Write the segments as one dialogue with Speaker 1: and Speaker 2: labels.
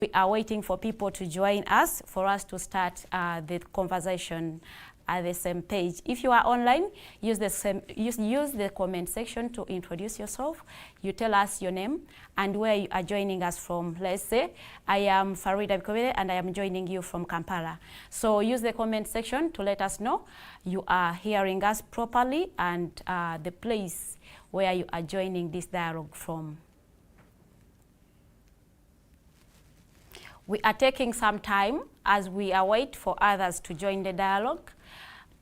Speaker 1: We are waiting for people to join us for us to start the conversation at the same page. If you are online, use the comment section to introduce yourself. You tell us your name and where you are joining us from. Let's say I am Farida Bikobere and I am joining you from Kampala. So use the comment section to let us know you are hearing us properly and the place where you are joining this dialogue from. We are taking some time as we await for others to join the dialogue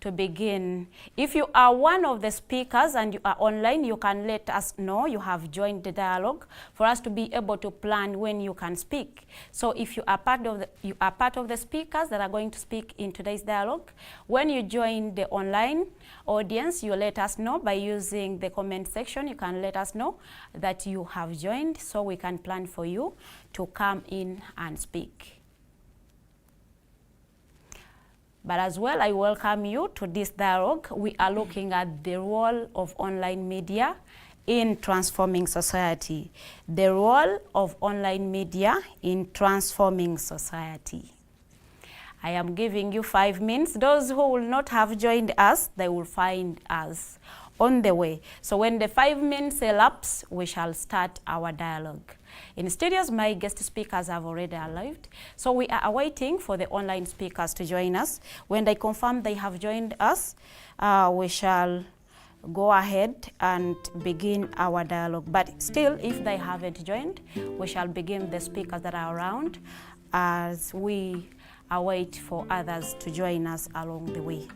Speaker 1: to begin. If you are one of the speakers and you are online, you can let us know you have joined the dialogue for us to be able to plan when you can speak. So if you are part of the speakers that are going to speak in today's dialogue, when you join the online audience, you let us know by using the comment section. You can let us know that you have joined so we can plan for you to come in and speak. But as well, I welcome you to this dialogue. We are looking at the role of online media in transforming society. The role of online media in transforming society. I am giving you 5 minutes. Those who will not have joined us, they will find us on the way. So when the 5 minutes elapse, we shall start our dialogue. In studios, my guest speakers have already arrived. So we are awaiting for the online speakers to join us. When they confirm they have joined us, we shall go ahead and begin our dialogue. But still, if they haven't joined, we shall begin the speakers that are around as we await for others to join us along the way.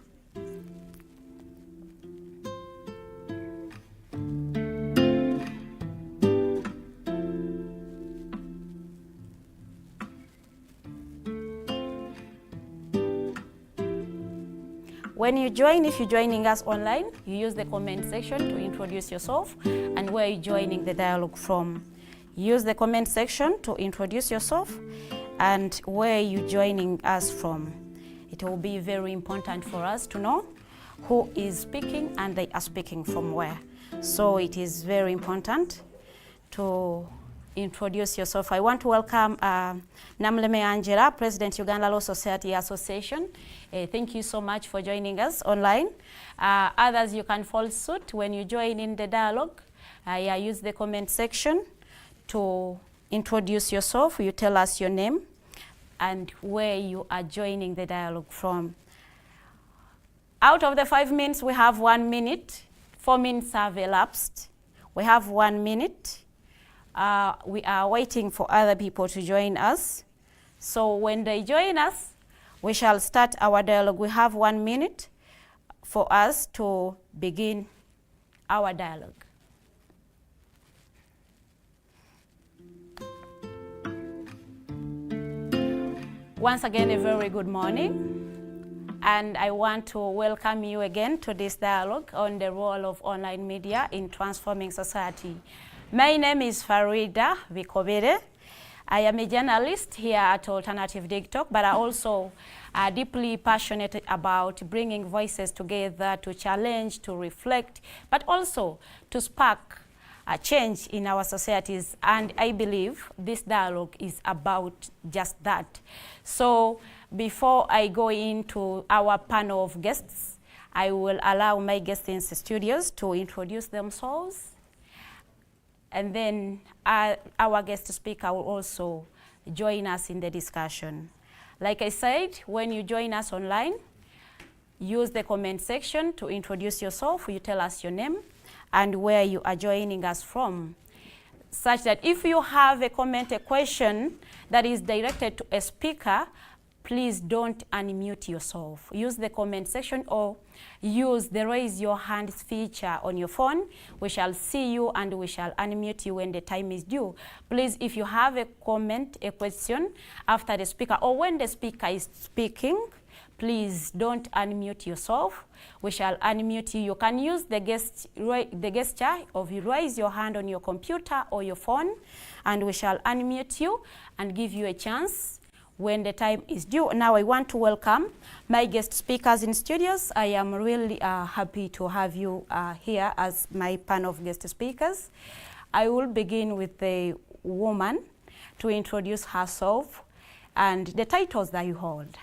Speaker 1: When you join, if you're joining us online, you use the comment section to introduce yourself and where you're joining the dialogue from. Use the comment section to introduce yourself and where you're joining us from. It will be very important for us to know who is speaking and they are speaking from where. So it is very important to introduce yourself. I want to welcome Namleme Angela, President Uganda Law Society Association. Thank you so much for joining us online. Others, you can follow suit when you join in the dialogue. Use the comment section to introduce yourself. You tell us your name and where you are joining the dialogue from. Out of the 5 minutes, we have 1 minute. 4 minutes have elapsed. We have 1 minute. We are waiting for other people to join us. So when they join us, we shall start our dialogue. We have 1 minute for us to begin our dialogue. Once again, a very good morning. And I want to welcome you again to this dialogue on the role of online media in transforming society. My name is Farida Bikobere. I am a journalist here at Alternative Digitalk, but I also am deeply passionate about bringing voices together to challenge, to reflect, but also to spark a change in our societies. And I believe this dialogue is about just that. So before I go into our panel of guests, I will allow my guests in the studios to introduce themselves. And then our guest speaker will also join us in the discussion. Like I said, when you join us online, use the comment section to introduce yourself. You tell us your name and where you are joining us from, such that if you have a comment, a question that is directed to a speaker, please don't unmute yourself. Use the comment section or use the raise your hand feature on your phone. We shall see you and we shall unmute you when the time is due. Please, if you have a comment, a question after the speaker or when the speaker is speaking, please don't unmute yourself. We shall unmute you. You can use the gesture of you raise your hand on your computer or your phone and we shall unmute you and give you a chance when the time is due. Now I want to welcome my guest speakers in studios. I am really happy to have you here as my panel of guest speakers. I will begin with the woman to introduce herself and the titles that you hold.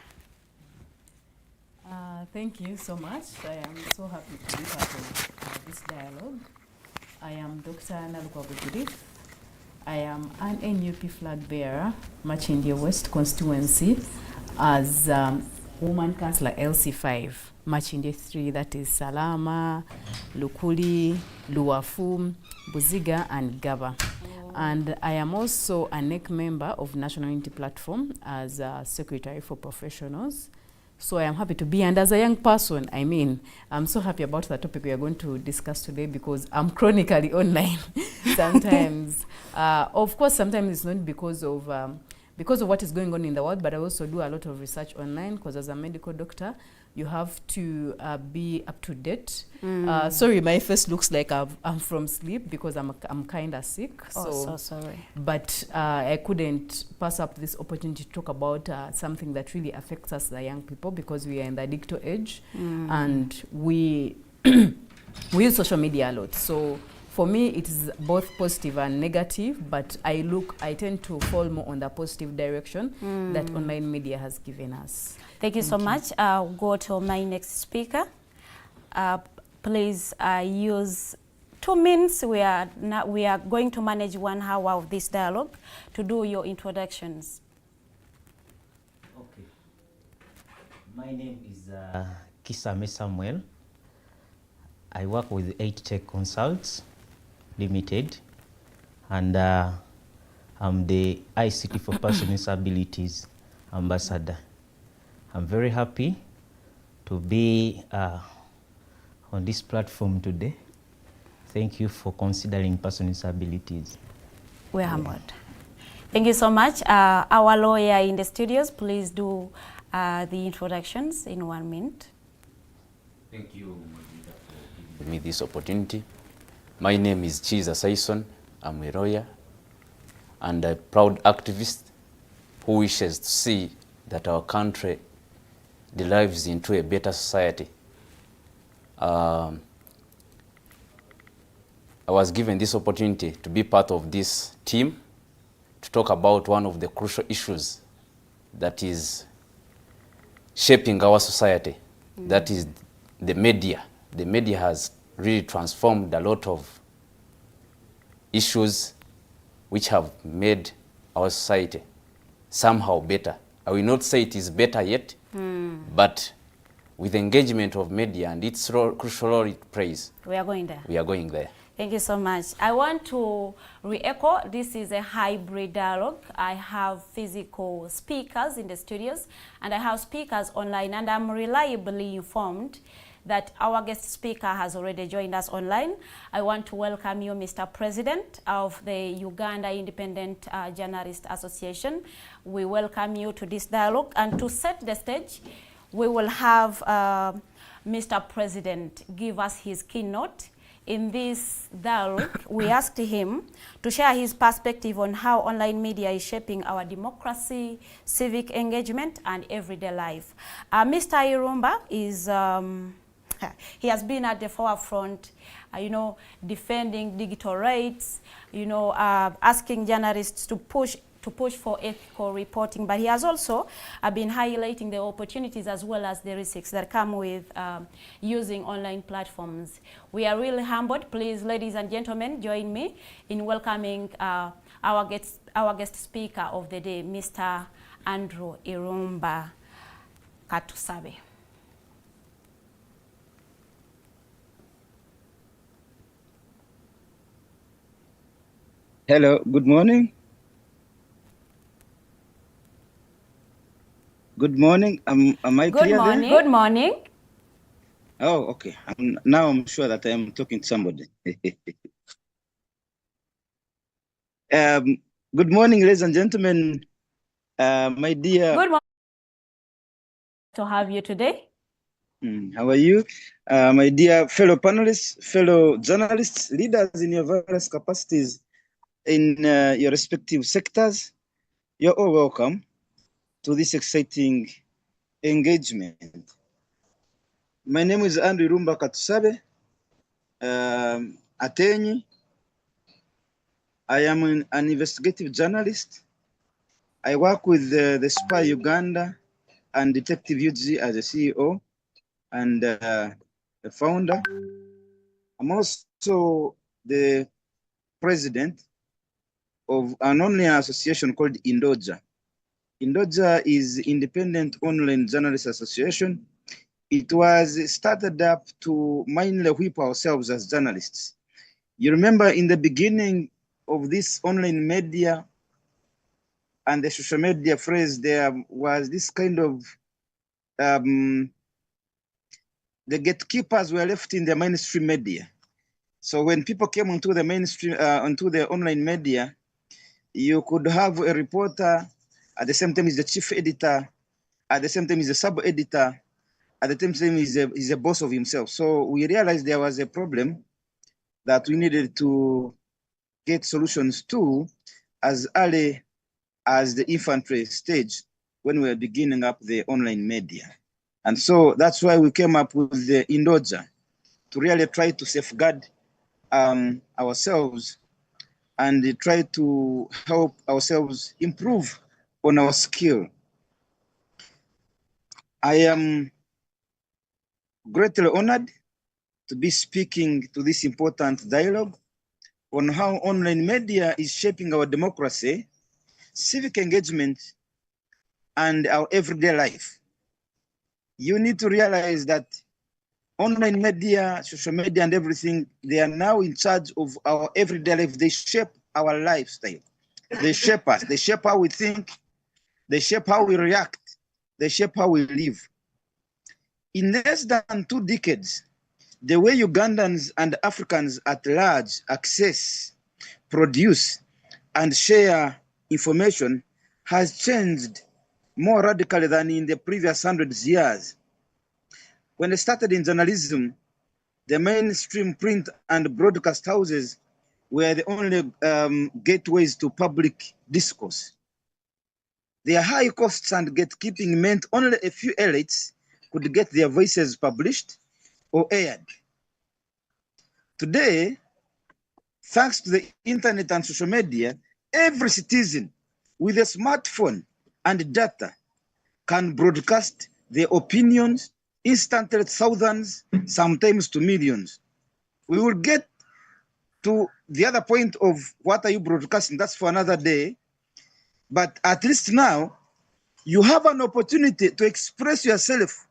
Speaker 2: Thank you so much. I am so happy to be part of this dialogue. I am Dr. Nalukwa Bugiri. I am an NUP flag bearer, Machindia West constituency, as Woman Councillor LC5, Machindia 3, that is Salama, Lukuli, Luafu, Buziga, and Gaba. And I am also a NEC member of National Unity Platform as a Secretary for Professionals. So I am happy to be, and as a young person, I mean, I'm so happy about the topic we are going to discuss today because I'm chronically online sometimes. Of course, sometimes it's not because of what is going on in the world, but I also do a lot of research online because as a medical doctor, you have to be up to date. Sorry, my face looks like I'm from sleep because I'm kind of sick.
Speaker 1: So sorry.
Speaker 2: But I couldn't pass up this opportunity to talk about something that really affects us, the young people, because we are in the digital age and we use social media a lot. So for me, it is both positive and negative, but I tend to fall more on the positive direction that online media has given us.
Speaker 1: Thank you so much. I'll go to my next speaker. Please use 2 minutes. We are going to manage 1 hour of this dialogue to do your introductions.
Speaker 3: Okay. My name is Kisame Samuel. I work with 8 Tech Consults Limited, and I'm the ICT for Person with Disabilities Ambassador. I'm very happy to be on this platform today. Thank you for considering person with disabilities.
Speaker 1: We're humbled. Thank you so much. Our lawyer in the studios, please do the introductions in 1 minute.
Speaker 4: Thank you for giving me this opportunity. My name is Chiza Saison. I'm a lawyer and a proud activist who wishes to see that our country derives into a better society. I was given this opportunity to be part of this team to talk about one of the crucial issues that is shaping our society. That is the media. The media has really transformed a lot of issues which have made our society somehow better. I will not say it is better yet, but with engagement of media and its crucial role it plays,
Speaker 1: We are going there.
Speaker 4: we are going there.
Speaker 1: Thank you so much. I want to re-echo, this is a hybrid dialogue. I have physical speakers in the studios and I have speakers online, and I'm reliably informed that our guest speaker has already joined us online. I want to welcome you, Mr. President of the Uganda Independent Journalist Association. We welcome you to this dialogue, and to set the stage, we will have Mr. President give us his keynote. In this dialogue, we asked him to share his perspective on how online media is shaping our democracy, civic engagement, and everyday life. Mr. Irumba is, he has been at the forefront, defending digital rights, asking journalists to push for ethical reporting, but he has also been highlighting the opportunities as well as the risks that come with using online platforms. We are really humbled. Please, ladies and gentlemen, join me in welcoming our guest speaker of the day, Mr. Andrew Irumba Katusabe.
Speaker 5: Hello, good morning. Good morning. Am I
Speaker 1: Good
Speaker 5: clear
Speaker 1: morning.
Speaker 5: there?
Speaker 1: Good morning.
Speaker 5: Oh, okay. Now I'm sure that I am talking to somebody. Good morning, ladies and gentlemen. My dear.
Speaker 1: Good morning. To have you today.
Speaker 5: How are you? My dear fellow panelists, fellow journalists, leaders in your various capacities in your respective sectors, you're all welcome to this exciting engagement. My name is Andrew Irumba Katusabe, Atenyi. I am an investigative journalist I work with the SPY Uganda and Detective UG as a CEO and the founder. I'm also the president of an online association called Indoja. Indoja is Independent Online Journalists Association. It was started up to mainly whip ourselves as journalists. You remember in the beginning of this online media and the social media phrase, there was this kind of the gatekeepers were left in the mainstream media. So when people came onto the mainstream, onto the online media, you could have a reporter at the same time is the chief editor, at the same time is a sub-editor, at the same time is a boss of himself. So we realized there was a problem that we needed to get solutions to as early as the infantry stage when we were beginning up the online media. And so that's why we came up with the Indoja to really try to safeguard ourselves and try to help ourselves improve on our skill. I am greatly honored to be speaking to this important dialogue on how online media is shaping our democracy, civic engagement, and our everyday life. You need to realize that online media, social media, and everything, they are now in charge of our everyday life. They shape our lifestyle. They shape us. They shape how we think. They shape how we react. They shape how we live. In less than 2 decades, the way Ugandans and Africans at large access, produce, and share information has changed more radically than in the previous hundreds of years. When I started in journalism, the mainstream print and broadcast houses were the only gateways to public discourse. Their high costs and gatekeeping meant only a few elites could get their voices published or aired. Today, thanks to the internet and social media, every citizen with a smartphone and data can broadcast their opinions instantly to thousands, sometimes to millions. We will get to the other point of what are you broadcasting, that's for another day. But at least now, you have an opportunity to express yourself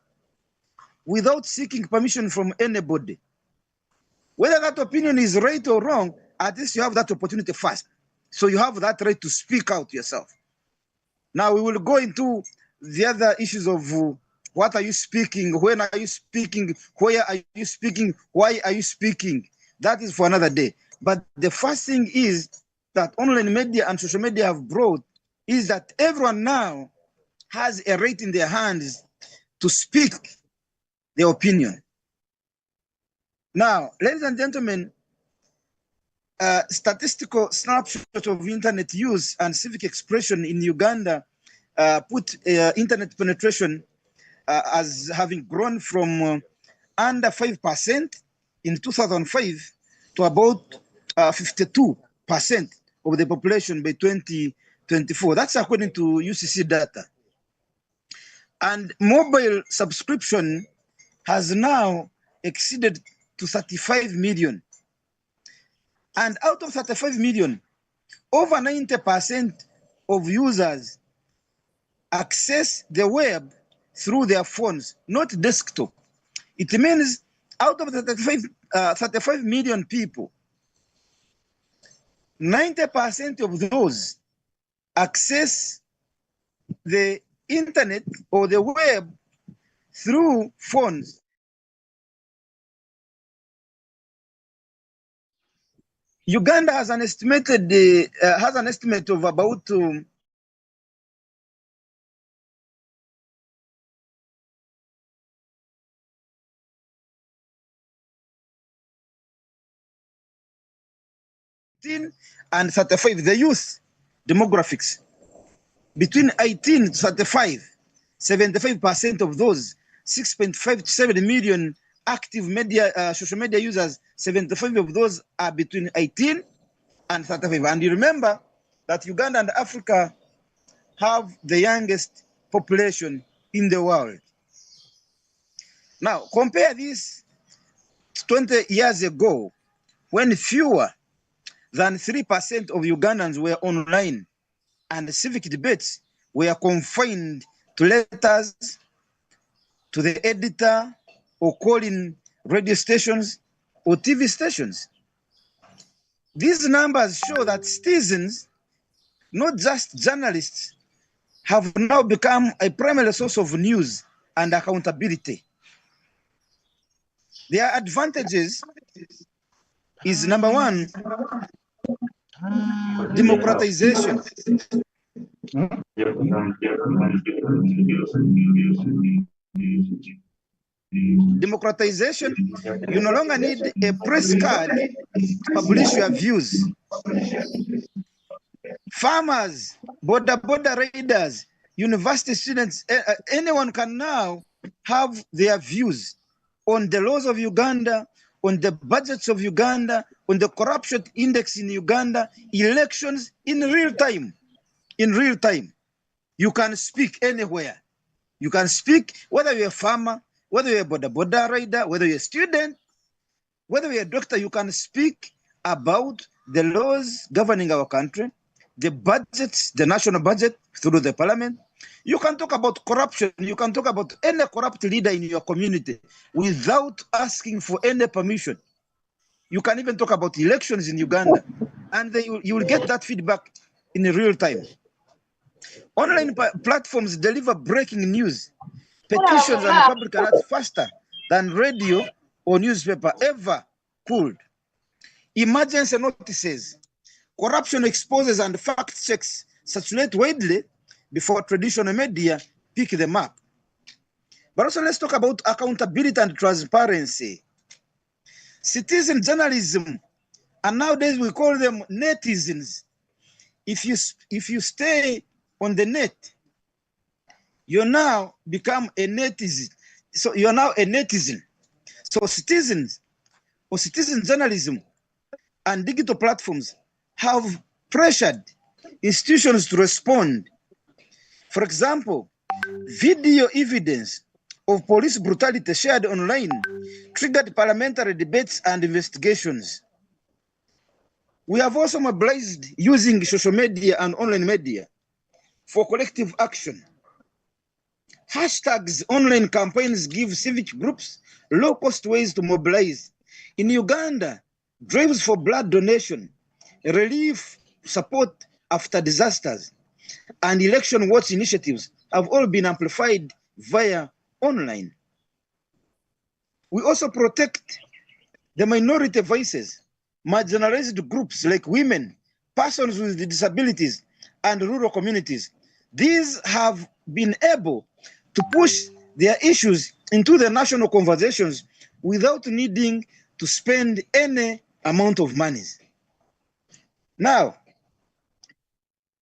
Speaker 5: without seeking permission from anybody. Whether that opinion is right or wrong, at least you have that opportunity first. So you have that right to speak out yourself. Now we will go into the other issues of what are you speaking, when are you speaking, where are you speaking, why are you speaking? That is for another day. But the first thing is that online media and social media have brought is that everyone now has a right in their hands to speak their opinion. Now, ladies and gentlemen, statistical snapshot of internet use and civic expression in Uganda put internet penetration as having grown from under 5% in 2005 to about 52% of the population by 2024. That's according to UCC data. And mobile subscription has now exceeded to 35 million. And out of 35 million, over 90% of users access the web through their phones, not desktop. It means out of the 35 million people, 90% of those access the internet or the web through phones. Uganda has an estimate of about 18 and 35, the youth demographics. Between 18 to 35, 75% of those 6.57 million active media, social media users, 75 of those are between 18 and 35. And you remember that Uganda and Africa have the youngest population in the world. Now, compare this 20 years ago, when fewer than 3% of Ugandans were online and civic debates were confined to letters to the editor or calling radio stations or TV stations. These numbers show that citizens, not just journalists, have now become a primary source of news and accountability. Their advantages is number one, democratization. Democratization, you no longer need a press card to publish your views. Farmers, border raiders, university students, anyone can now have their views on the laws of Uganda, on the budgets of Uganda, on the corruption index in Uganda, elections in real time. In real time. You can speak anywhere. You can speak whether you're a farmer, whether you're a border rider, whether you're a student, whether you're a doctor, you can speak about the laws governing our country, the budgets, the national budget through the parliament. You can talk about corruption. You can talk about any corrupt leader in your community without asking for any permission. You can even talk about elections in Uganda, and you will get that feedback in real time. Online platforms deliver breaking news, petitions, and public alerts faster than radio or newspaper ever could. Emergency notices, corruption exposes, and fact checks circulate widely before traditional media pick them up. But also let's talk about accountability and transparency. Citizen journalism, and nowadays we call them netizens. If you stay on the net, you now become a netizen. So you're now a netizen. So citizens or citizen journalism and digital platforms have pressured institutions to respond. For example, video evidence of police brutality shared online triggered parliamentary debates and investigations. We have also mobilized using social media and online media for collective action. Hashtags online campaigns give civic groups low-cost ways to mobilize. In Uganda, drives for blood donation, relief support after disasters, and election watch initiatives have all been amplified via online. We also protect the minority voices, marginalized groups like women, persons with disabilities, and rural communities. These have been able to push their issues into the national conversations without needing to spend any amount of money. Now,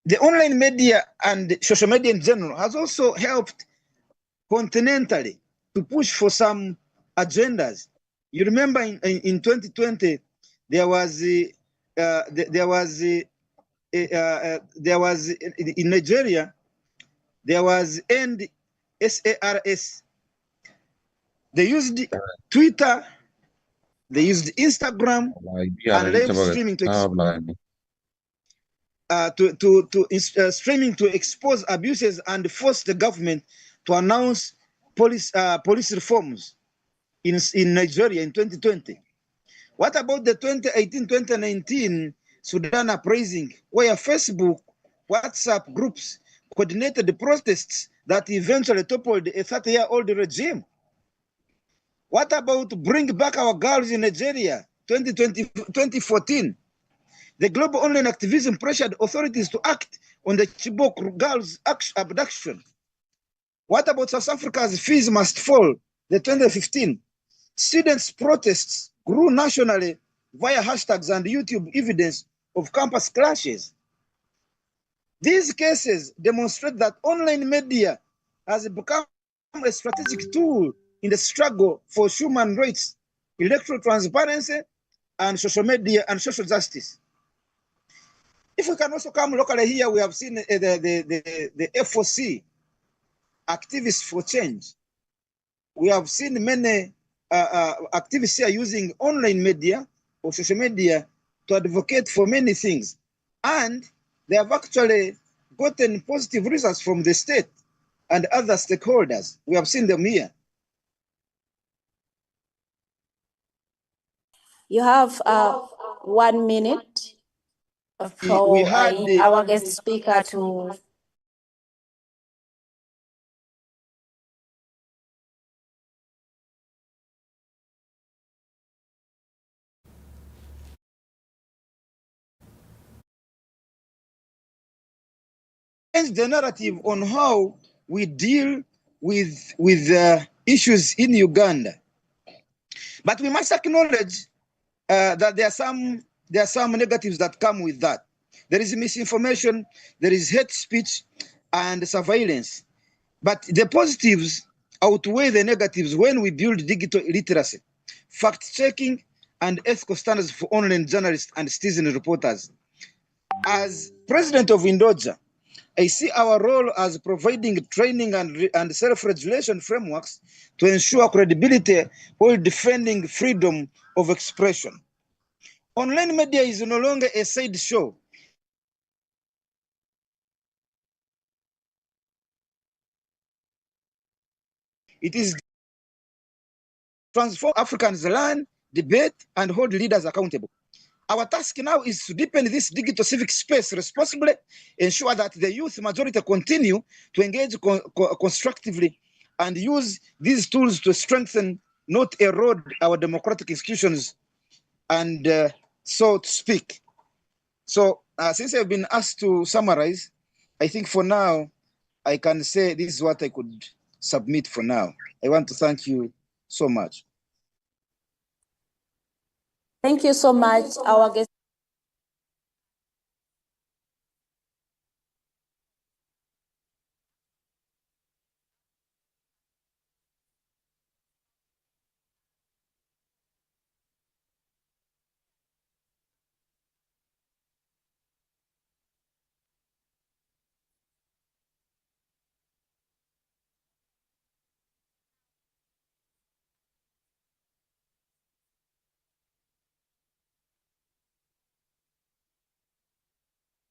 Speaker 5: the online media and social media in general has also helped continentally to push for some agendas. You remember in 2020, there was in Nigeria, there was End SARS. They used Twitter, they used Instagram and live streaming to expose abuses and force the government to announce police reforms in Nigeria in 2020. What about the 2018-2019 Sudan uprising, where Facebook, WhatsApp groups coordinated the protests that eventually toppled a 30-year-old regime? What about Bring Back Our Girls in Nigeria, 2014? The global online activism pressured authorities to act on the Chibok girls' abduction. What about South Africa's Fees Must Fall, the 2015? Students' protests grew nationally via hashtags and YouTube evidence of campus clashes. These cases demonstrate that online media has become a strategic tool in the struggle for human rights, electoral transparency, and social media and social justice. If we can also come locally here, we have seen the FOC, Activists for Change. We have seen many activists here using online media or social media to advocate for many things. And they have actually gotten positive results from the state and other stakeholders. We have seen them here.
Speaker 1: You have 1 minute
Speaker 5: We
Speaker 1: for
Speaker 5: had
Speaker 1: our guest speaker to.
Speaker 5: change the narrative on how we deal with issues in Uganda. But we must acknowledge that there are some negatives that come with that. There is misinformation, there is hate speech, and surveillance. But the positives outweigh the negatives when we build digital literacy, fact-checking, and ethical standards for online journalists and citizen reporters. As president of Indoja, I see our role as providing training and self-regulation frameworks to ensure credibility while defending freedom of expression. Online media is no longer a side show. It is transform Africans learn, debate, and hold leaders accountable. Our task now is to deepen this digital civic space responsibly, ensure that the youth majority continue to engage constructively, and use these tools to strengthen, not erode, our democratic institutions, and so to speak. So since I've been asked to summarize, I think for now, I can say this is what I could submit for now. I want to thank you so much.
Speaker 1: Thank you so much, our guest.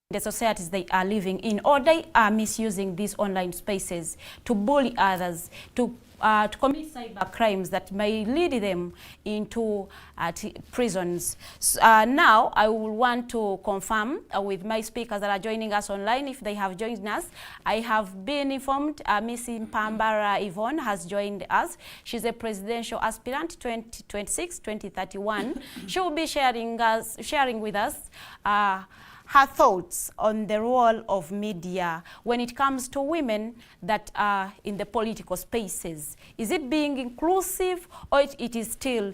Speaker 1: The societies they are living in, or they are misusing these online spaces to bully others, to commit cyber crimes that may lead them into prisons. Now, I will want to confirm with my speakers that are joining us online, if they have joined us. I have been informed Ms. Mpambara Yvonne has joined us. She's a presidential aspirant 2026-2031. She will be sharing with us her thoughts on the role of media when it comes to women that are in the political spaces. Is it being inclusive, or it is still,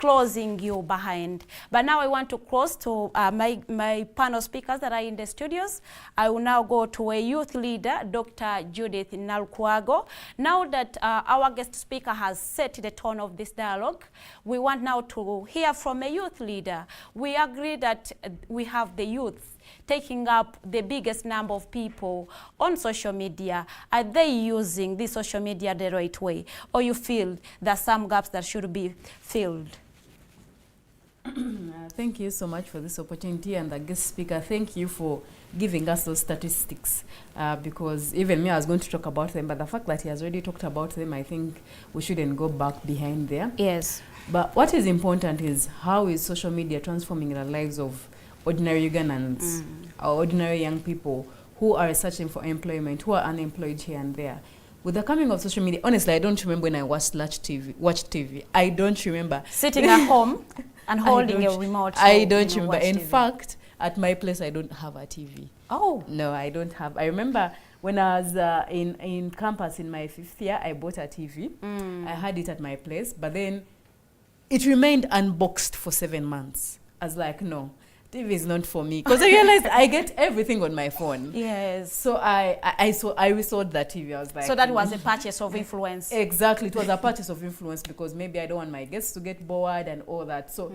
Speaker 1: closing you behind? But now I want to cross to my panel speakers that are in the studios. I will now go to a youth leader, Dr. Judith Nalukwago. Now that our guest speaker has set the tone of this dialogue, we want now to hear from a youth leader. We agree that we have the youth taking up the biggest number of people on social media. Are they using this social media the right way, or you feel there are some gaps that should be filled?
Speaker 2: Thank you so much for this opportunity, and the guest speaker, thank you for giving us those statistics, because even me, I was going to talk about them, but the fact that he has already talked about them, I think we shouldn't go back behind there.
Speaker 1: Yes.
Speaker 2: But what is important is how is social media transforming the lives of ordinary Ugandans, or ordinary young people who are searching for employment, who are unemployed here and there. With the coming of social media, honestly, I don't remember when I watched TV. I don't remember.
Speaker 1: Sitting at home and holding a remote.
Speaker 2: I don't remember. In fact, at my place, I don't have a TV.
Speaker 1: Oh.
Speaker 2: No, I don't have. I remember when I was in campus in my 5th year, I bought a TV. I had it at my place, but then it remained unboxed for 7 months. I was like, no, TV is not for me, because I realized I get everything on my phone.
Speaker 1: Yes.
Speaker 2: So I resold that TV. I was like,
Speaker 1: so that was a purchase of influence.
Speaker 2: Exactly, it was a purchase of influence, because maybe I don't want my guests to get bored and all that. So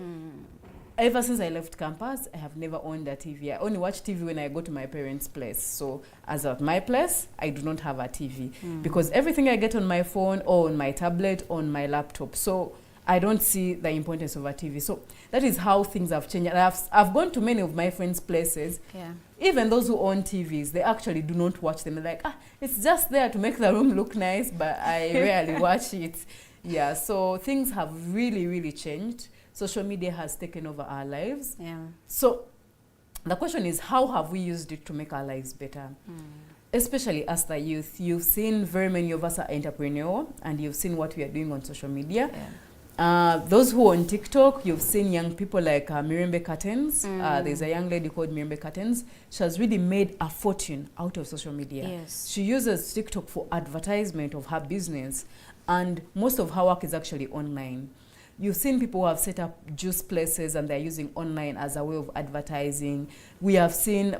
Speaker 2: ever since I left campus, I have never owned a TV. I only watch TV when I go to my parents' place. So as at my place, I do not have a TV because everything I get on my phone or on my tablet, on my laptop. So I don't see the importance of a TV. So that is how things have changed. And I've gone to many of my friends' places.
Speaker 1: Yeah.
Speaker 2: Even those who own TVs, they actually do not watch them. They're like, it's just there to make the room look nice, but I rarely watch it. Yeah, so things have really, really changed. Social media has taken over our lives.
Speaker 1: Yeah.
Speaker 2: So the question is, how have we used it to make our lives better? Especially as the youth, you've seen very many of us are entrepreneurial, and you've seen what we are doing on social media.
Speaker 1: Yeah.
Speaker 2: Those who are on TikTok, you've seen young people like Mirembe Curtains. There's a young lady called Mirembe Curtains. She has really made a fortune out of social media.
Speaker 1: Yes.
Speaker 2: She uses TikTok for advertisement of her business, and most of her work is actually online. You've seen people who have set up juice places and they're using online as a way of advertising. We have seen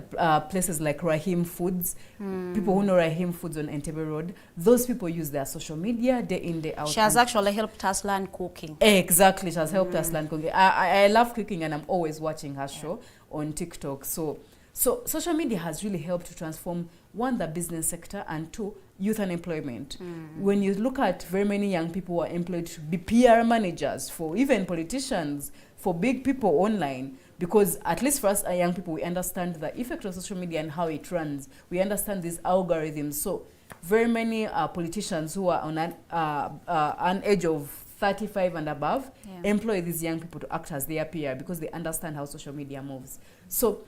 Speaker 2: places like Rahim Foods. People who know Rahim Foods on Entebbe Road, those people use their social media day in, day out.
Speaker 1: She has actually helped us learn cooking.
Speaker 2: Exactly, she has helped us learn cooking. I love cooking, and I'm always watching her show on TikTok. So social media has really helped to transform, one, the business sector, and two, youth unemployment. When you look at very many young people who are employed to be PR managers, for even politicians, for big people online, because at least for us young people, we understand the effect of social media and how it runs. We understand these algorithms. So very many politicians who are on an age of 35 and above employ these young people to act as their PR because they understand how social media moves. So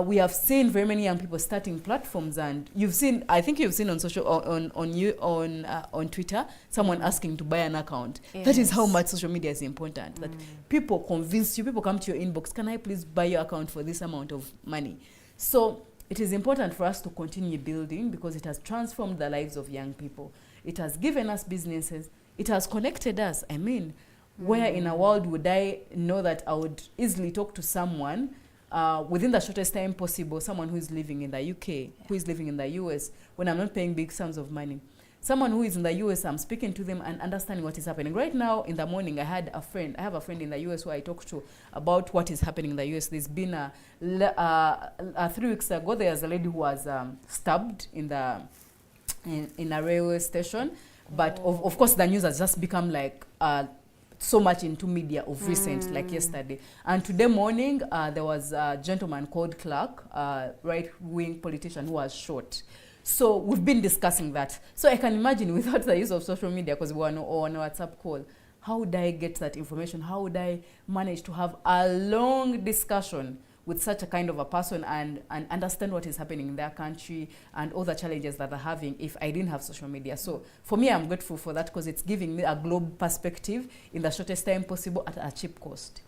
Speaker 2: we have seen very many young people starting platforms, and you've seen, I think you've seen on social on Twitter, someone asking to buy an account.
Speaker 1: Yes.
Speaker 2: That is how much social media is important. That people convince you, people come to your inbox, can I please buy your account for this amount of money? So it is important for us to continue building because it has transformed the lives of young people. It has given us businesses. It has connected us. I mean, where in a world would I know that I would easily talk to someone within the shortest time possible, someone who is living in the UK, who is living in the US, when I'm not paying big sums of money. Someone who is in the US, I'm speaking to them and understanding what is happening. Right now, in the morning, I have a friend in the US who I talked to about what is happening in the US. There's been 3 weeks ago, there's a lady who was stabbed in a railway station. But of course, the news has just become like so much into media of recent, like yesterday. And today morning, there was a gentleman called Clark, right-wing politician who was shot. So we've been discussing that. So I can imagine without the use of social media, because we were on a WhatsApp call, how would I get that information? How would I manage to have a long discussion with such a kind of a person and understand what is happening in their country and all the challenges that they're having if I didn't have social media? So for me, I'm grateful for that because it's giving me a global perspective in the shortest time possible at a cheap cost.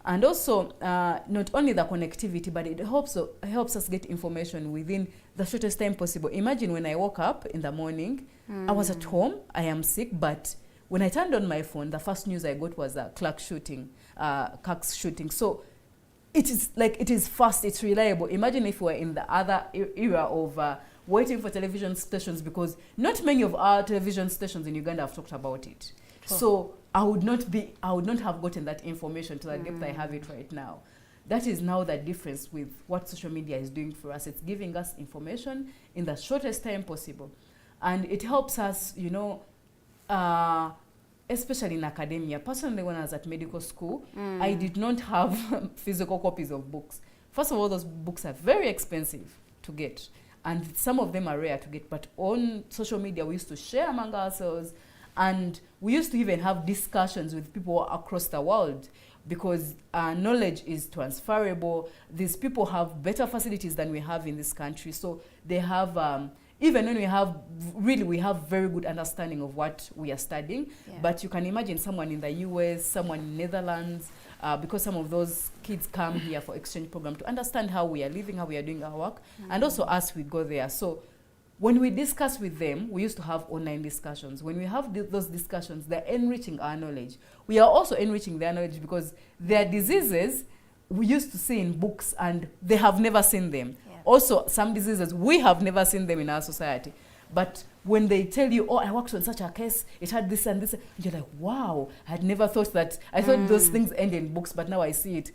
Speaker 2: And also, not only the connectivity, but it helps us get information within the shortest time possible. Imagine when I woke up in the morning, I was at home, I am sick, but when I turned on my phone, the first news I got was a Clark's shooting. So it is fast, it's reliable. Imagine if we were in the other era of waiting for television stations, because not many of our television stations in Uganda have talked about it. Sure. So I would not have gotten that information to the depth I have it right now. That is now the difference with what social media is doing for us. It's giving us information in the shortest time possible. And it helps us, especially in academia. Personally, when I was at medical school, I did not have physical copies of books. First of all, those books are very expensive to get, and some of them are rare to get. But on social media, we used to share among ourselves, and we used to even have discussions with people across the world because knowledge is transferable. These people have better facilities than we have in this country. So they have... even when we have very good understanding of what we are studying, but you can imagine someone in the US, someone in Netherlands, because some of those kids come here for exchange program to understand how we are living, how we are doing our work, and also as we go there. So when we discuss with them, we used to have online discussions. When we have those discussions, they're enriching our knowledge. We are also enriching their knowledge because their diseases we used to see in books and they have never seen them. Also, some diseases, we have never seen them in our society. But when they tell you, oh, I worked on such a case, it had this and this, you're like, wow, I had never thought that. I thought those things end in books, but now I see it.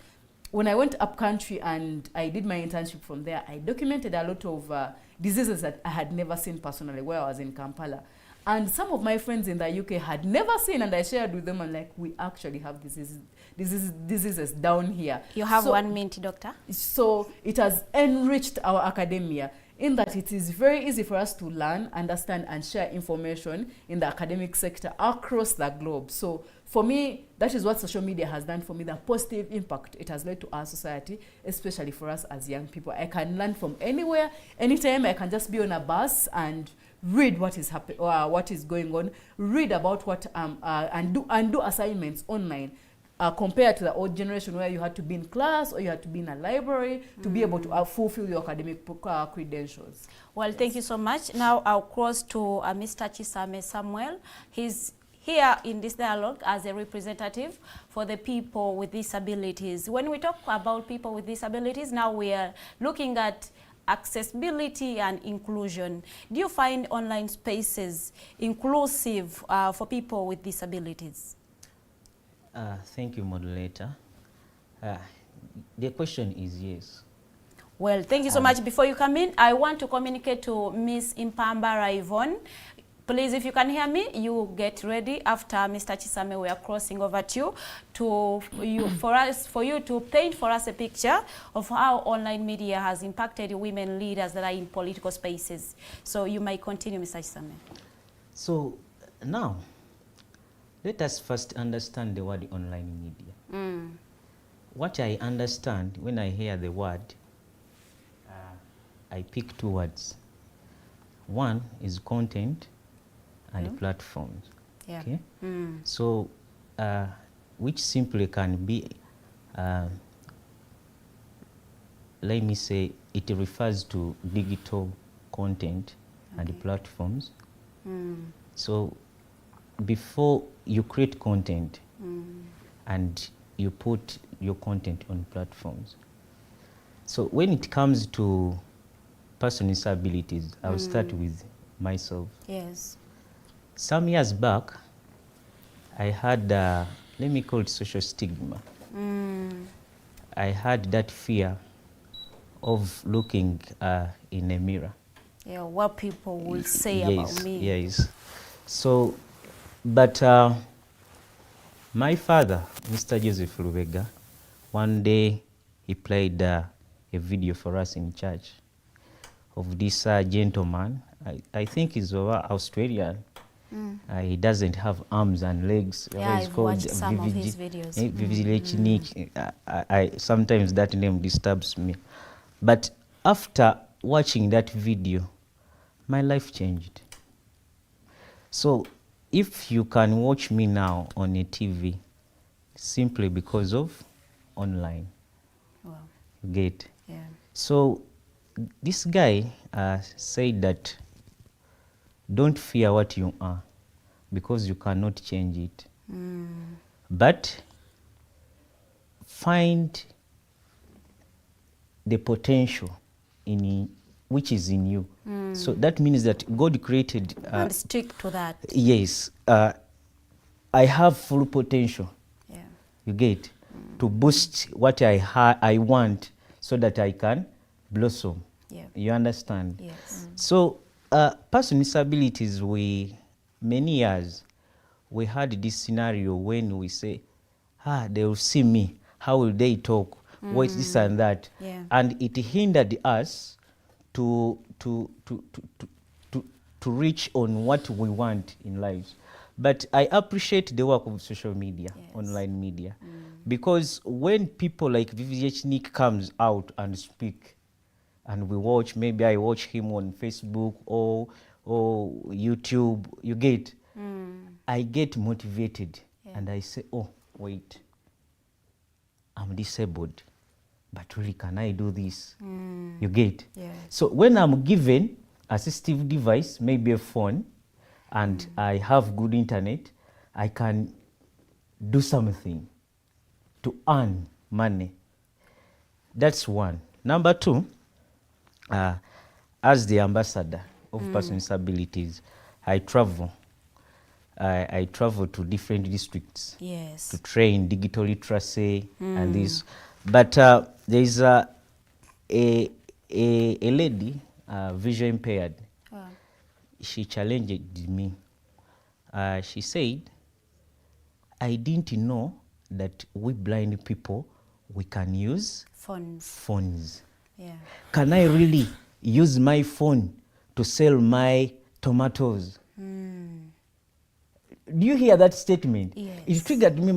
Speaker 2: when I went up country and I did my internship from there, I documented a lot of diseases that I had never seen personally where I was in Kampala. And some of my friends in the UK had never seen, and I shared with them, and like, we actually have diseases down here.
Speaker 1: You have 1 minute, doctor.
Speaker 2: So it has enriched our academia in that it is very easy for us to learn, understand, and share information in the academic sector across the globe. So for me, that is what social media has done for me, the positive impact it has led to our society, especially for us as young people. I can learn from anywhere, anytime. I can just be on a bus and read what is happening, what is going on, read about what and do assignments online. Compared to the old generation where you had to be in class or you had to be in a library to be able to fulfill your academic credentials.
Speaker 1: Well, thank you so much. Now I'll cross to Mr. Chisame Samuel. He's here in this dialogue as a representative for the people with disabilities. When we talk about people with disabilities, now we are looking at accessibility and inclusion. Do you find online spaces inclusive for people with disabilities?
Speaker 3: Thank you, moderator. The question is yes.
Speaker 1: Well, thank you so much. Before you come in, I want to communicate to Ms. Impambara Yvonne. Please, if you can hear me, you get ready after Mr. Chisame. We are crossing over to you for you to paint for us a picture of how online media has impacted women leaders that are in political spaces. So you may continue, Mr. Chisame.
Speaker 3: So now, let us first understand the word online media. What I understand when I hear the word, I pick two words. One is content and platforms.
Speaker 1: Yeah.
Speaker 3: Okay? So, which simply can be, let me say, it refers to digital content and platforms. So, before you create content and you put your content on platforms. So when it comes to person with disabilities, I'll start with myself.
Speaker 1: Yes.
Speaker 3: Some years back, I had, let me call it social stigma. I had that fear of looking in a mirror.
Speaker 1: Yeah, what people will say about me.
Speaker 3: Yes. So, but my father, Mr. Joseph Lubega, one day he played a video for us in church of this gentleman. I think he's Australian. He doesn't have arms and legs.
Speaker 1: Yeah, I've watched some of his videos.
Speaker 3: Sometimes that name disturbs me. But after watching that video, my life changed. So if you can watch me now on a TV, simply because of online.
Speaker 1: Wow.
Speaker 3: You get?
Speaker 1: Yeah.
Speaker 3: So this guy said that don't fear what you are because you cannot change it. But find the potential in which is in you. So that means that God created...
Speaker 1: and stick to that.
Speaker 3: Yes. I have full potential.
Speaker 1: Yeah.
Speaker 3: You get? To boost what I want so that I can blossom.
Speaker 1: Yeah.
Speaker 3: You understand?
Speaker 1: Yes.
Speaker 3: So, person with disabilities, many years, we had this scenario when we say, they will see me. How will they talk? What is this and that?
Speaker 1: Yeah.
Speaker 3: And it hindered us to reach on what we want in life. But I appreciate the work of social media, online media, because when people like VVH Nick comes out and speak, and we watch, maybe I watch him on Facebook or YouTube, you get, I get motivated and I say, oh, wait, I'm disabled, but really can I do this? You get?
Speaker 1: Yeah.
Speaker 3: So when I'm given assistive device, maybe a phone, and I have good internet, I can do something to earn money. That's one. Number two, as the ambassador of person with disabilities, I travel. I travel to different districts
Speaker 1: Yes.
Speaker 3: to train digital literacy and this. But there is a lady, visually impaired.
Speaker 1: Oh.
Speaker 3: She challenged me. She said, I didn't know that we blind people, we can use phones.
Speaker 1: Yeah.
Speaker 3: Can I really use my phone to sell my tomatoes? Do you hear that statement?
Speaker 1: Yes.
Speaker 3: It triggered me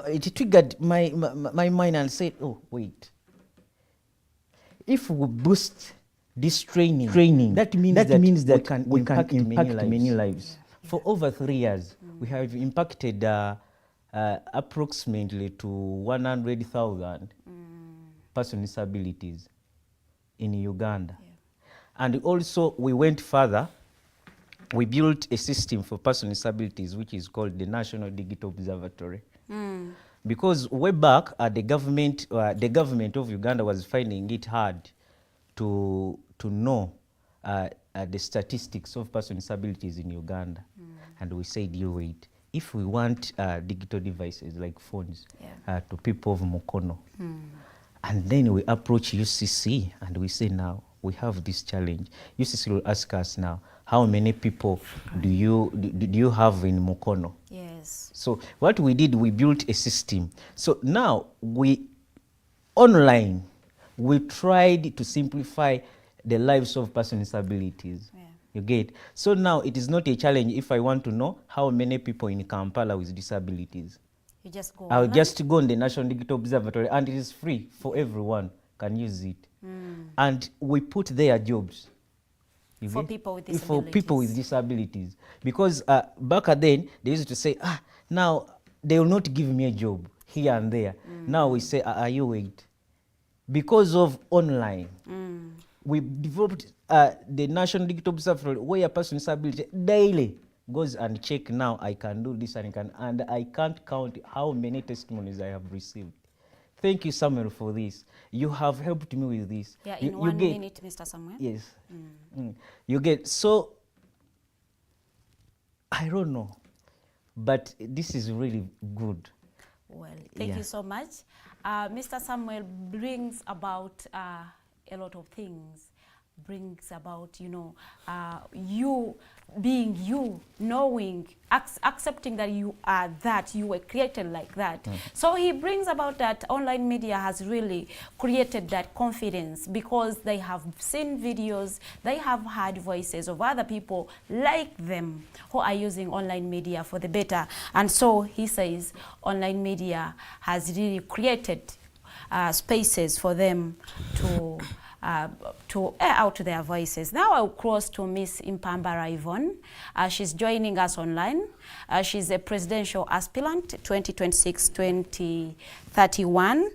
Speaker 3: it triggered my mind and said, oh wait. If we boost this training, that means that we can impact many lives. Yeah. For over 3 years, we have impacted approximately to 100,000 person with disabilities in Uganda. Yeah. And also we went further. We built a system for person with disabilities which is called the National Digital Observatory. Because way back, the government of Uganda was finding it hard to know the statistics of person with disabilities in Uganda. And we said, you wait, if we want digital devices like phones to people of Mukono, and then we approach UCC and we say, now we have this challenge. UCC will ask us now, how many people do you have in Mukono?
Speaker 1: Yes.
Speaker 3: So what we did, we built a system. So now we tried to simplify the lives of persons with disabilities. Yeah. You get? So now it is not a challenge if I want to know how many people in Kampala with disabilities.
Speaker 1: You just go
Speaker 3: I'll just go on the National Digital Observatory and it is free for everyone, can use it. And we put their jobs.
Speaker 1: For people with disabilities.
Speaker 3: For people with disabilities. Because back then, they used to say, now they will not give me a job here and there. Now we say, you wait. Because of online, we developed the National Digital Observatory where a person with disability daily goes and check, now I can do this and I can't count how many testimonies I have received. Thank you, Samuel, for this. You have helped me with this.
Speaker 1: Yeah, in 1 minute, Mr. Samuel.
Speaker 3: Yes. You get, so, I don't know, but this is really good.
Speaker 1: Well, thank you so much. Mr. Samuel brings about a lot of things. Brings about, you being you, knowing, accepting that you are that, you were created like that. So he brings about that online media has really created that confidence because they have seen videos, they have heard voices of other people like them who are using online media for the better. And so he says online media has really created spaces for them to air out their voices. Now I'll cross to Miss Impambara Yvonne. She's joining us online. She's a presidential aspirant, 2026-2031.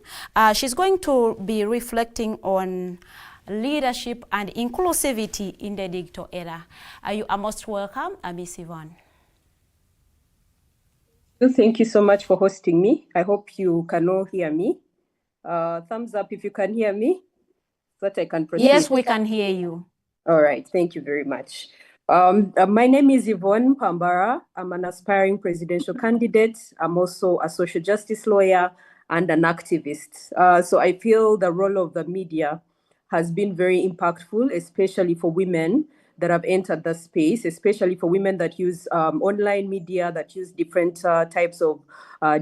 Speaker 1: She's going to be reflecting on leadership and inclusivity in the digital era. You are most welcome, Miss Yvonne.
Speaker 6: Thank you so much for hosting me. I hope you can all hear me. Thumbs up if you can hear me, so that I can proceed.
Speaker 1: Yes, we can hear you.
Speaker 6: All right, thank you very much. My name is Yvonne Pambara. I'm an aspiring presidential candidate. I'm also a social justice lawyer and an activist. So I feel the role of the media has been very impactful, especially for women that have entered the space, especially for women that use online media, that use different types of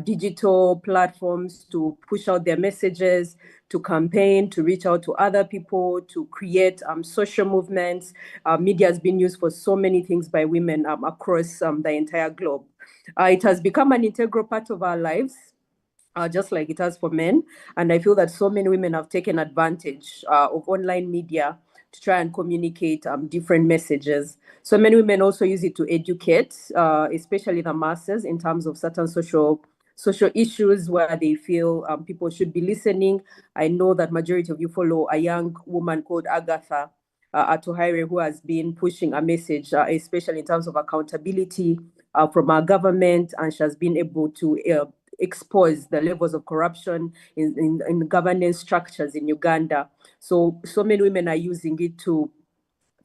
Speaker 6: digital platforms to push out their messages, to campaign, to reach out to other people, to create social movements. Media has been used for so many things by women across the entire globe. It has become an integral part of our lives. Just like it has for men. And I feel that so many women have taken advantage of online media to try and communicate different messages. So many women also use it to educate, especially the masses, in terms of certain social issues where they feel people should be listening. I know that majority of you follow a young woman called Agatha Atuhaire, who has been pushing a message, especially in terms of accountability from our government, and she has been able to expose the levels of corruption in governance structures in Uganda. So many women are using it to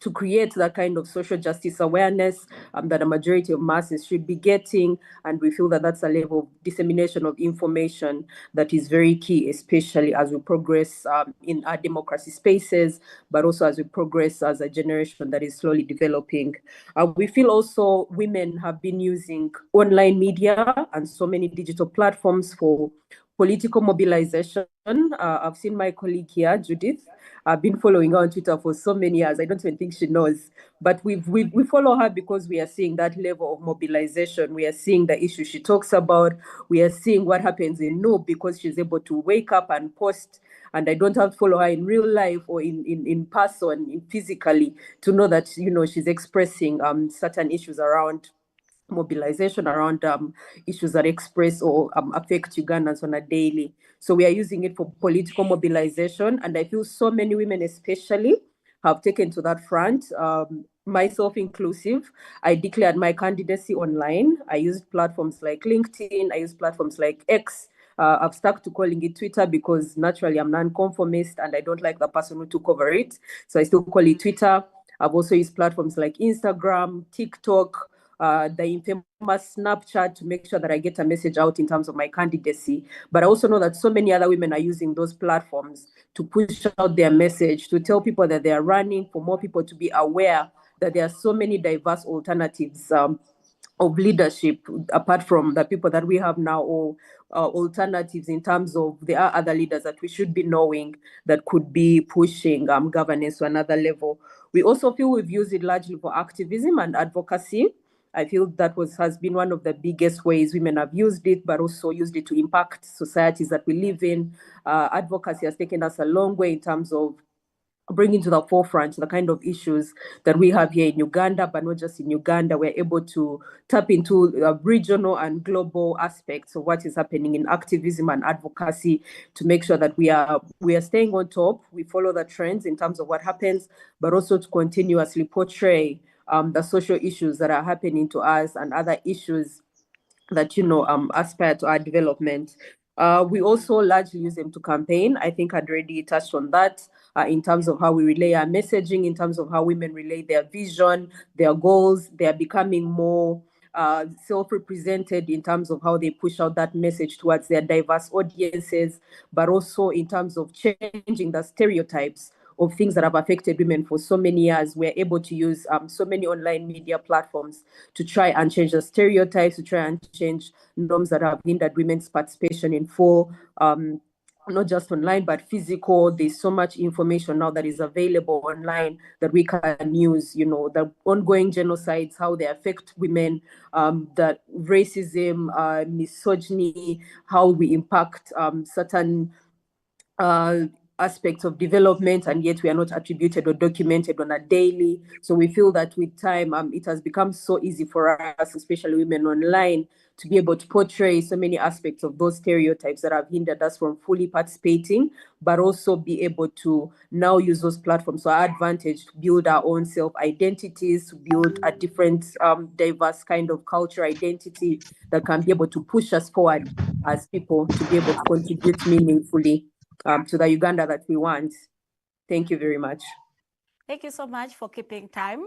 Speaker 6: to create that kind of social justice awareness that a majority of masses should be getting. And we feel that that's a level of dissemination of information that is very key, especially as we progress in our democracy spaces, but also as we progress as a generation that is slowly developing. We feel also women have been using online media and so many digital platforms for political mobilization. I've seen my colleague here, Judith. I've been following her on Twitter for so many years. I don't even think she knows, but we follow her because we are seeing that level of mobilization. We are seeing the issue she talks about. We are seeing what happens in No because she's able to wake up and post. And I don't have to follow her in real life or in person, physically, to know that she's expressing certain issues around mobilization around issues that express or affect Ugandans on a daily. So we are using it for political mobilization. And I feel so many women especially have taken to that front, myself inclusive. I declared my candidacy online. I used platforms like LinkedIn. I used platforms like X. I've stuck to calling it Twitter because naturally I'm non-conformist and I don't like the person who took over it. So I still call it Twitter. I've also used platforms like Instagram, TikTok, the infamous Snapchat to make sure that I get a message out in terms of my candidacy. But I also know that so many other women are using those platforms to push out their message, to tell people that they are running, for more people to be aware that there are so many diverse alternatives of leadership apart from the people that we have now, or alternatives in terms of there are other leaders that we should be knowing that could be pushing governance to another level. We also feel we've used it largely for activism and advocacy. I feel that has been one of the biggest ways women have used it, but also used it to impact societies that we live in. Advocacy has taken us a long way in terms of bringing to the forefront the kind of issues that we have here in Uganda, but not just in Uganda. We're able to tap into regional and global aspects of what is happening in activism and advocacy to make sure that we are staying on top. We follow the trends in terms of what happens, but also to continuously portray the social issues that are happening to us and other issues that aspire to our development. We also largely use them to campaign. I think I'd already touched on that in terms of how we relay our messaging, in terms of how women relay their vision, their goals. They are becoming more self-represented in terms of how they push out that message towards their diverse audiences, but also in terms of changing the stereotypes of things that have affected women for so many years. We're able to use so many online media platforms to try and change the stereotypes, to try and change norms that have hindered women's participation in full, not just online, but physical. There's so much information now that is available online that we can use, the ongoing genocides, how they affect women, that racism, misogyny, how we impact certain aspects of development, and yet we are not attributed or documented on a daily. So we feel that with time, it has become so easy for us, especially women online, to be able to portray so many aspects of those stereotypes that have hindered us from fully participating, but also be able to now use those platforms to our advantage to build our own self-identities, to build a different, diverse kind of culture identity that can be able to push us forward as people to be able to contribute meaningfully to the Uganda that we want. Thank you very much.
Speaker 1: Thank you so much for keeping time.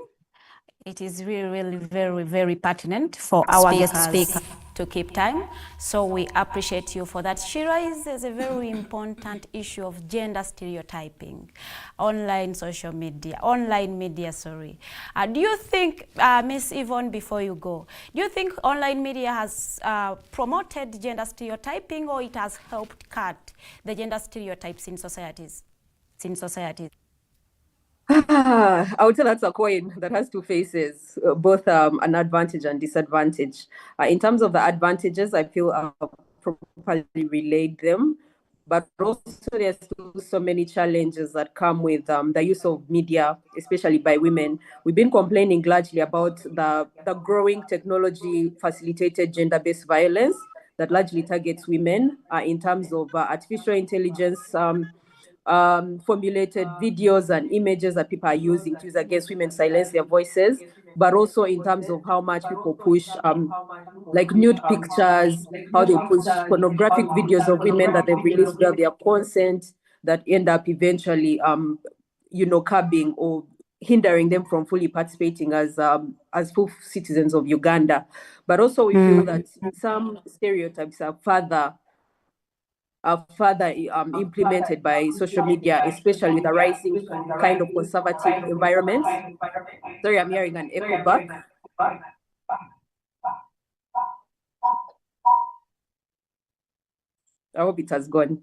Speaker 1: It is really very, very pertinent for our guest speaker to keep time. So we appreciate you for that. She raises a very important issue of gender stereotyping, online media, sorry. Do you think, Ms. Yvonne, before you go, do you think online media has promoted gender stereotyping, or it has helped cut the gender stereotypes in societies?
Speaker 6: I would say that's a coin that has two faces, both an advantage and disadvantage. In terms of the advantages, I feel I've properly relayed them, but also there's still so many challenges that come with the use of media, especially by women. We've been complaining largely about the growing technology-facilitated gender-based violence that largely targets women in terms of artificial intelligence, formulated videos and images that people are using to use against women, silence their voices, but also in terms of how much people push like nude pictures, how they push pornographic videos of women that they've released without their consent, that end up eventually curbing or hindering them from fully participating as full citizens of Uganda. But also we feel that some stereotypes are further implemented by social media, especially with the rising kind of conservative environments. Sorry, I'm hearing an echo back. I hope it has gone.